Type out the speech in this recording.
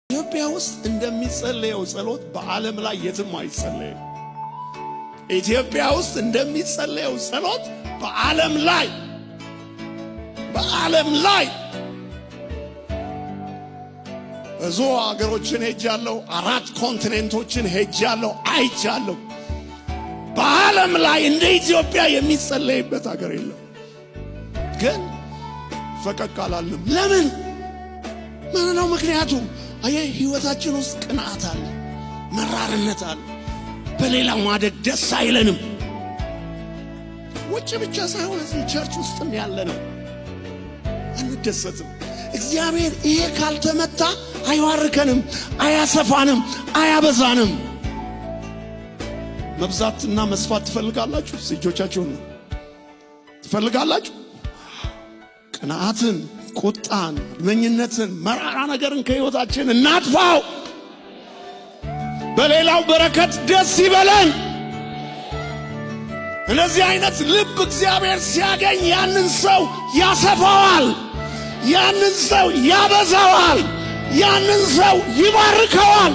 ኢትዮጵያ ውስጥ እንደሚጸለየው ጸሎት በዓለም ላይ የትም አይጸለይም። ኢትዮጵያ ውስጥ እንደሚጸለየው ጸሎት በዓለም ላይ ብዙ አገሮችን ሄጃለሁ። 4 ኮንቲኔንቶችን ሄጃለሁ፣ አይቻለሁ። በዓለም ላይ እንደ ኢትዮጵያ የሚጸለይበት ሀገር የለም። ግን ፈቀቅ አላለም። ለምን? ምን ነው ምክንያቱ? አየህ፣ ህይወታችን ውስጥ ቅንዓት አለ፣ መራርነት አለ። በሌላው ማደግ ደስ አይለንም። ውጭ ብቻ ሳይሆን እዚህ ቸርች ውስጥም ያለ ነው። አንደሰትም። እግዚአብሔር ይሄ ካልተመታ አይዋርከንም፣ አያሰፋንም፣ አያበዛንም። መብዛትና መስፋት ትፈልጋላችሁ? እጆቻችሁን ትፈልጋላችሁ? ቅንዓትን፣ ቁጣን፣ መኝነትን፣ መራራ ነገርን ከህይወታችን እናጥፋው። በሌላው በረከት ደስ ይበለን። እንደዚህ አይነት ልብ እግዚአብሔር ሲያገኝ ያንን ሰው ያሰፋዋል፣ ያንን ሰው ያበዛዋል፣ ያንን ሰው ይባርከዋል።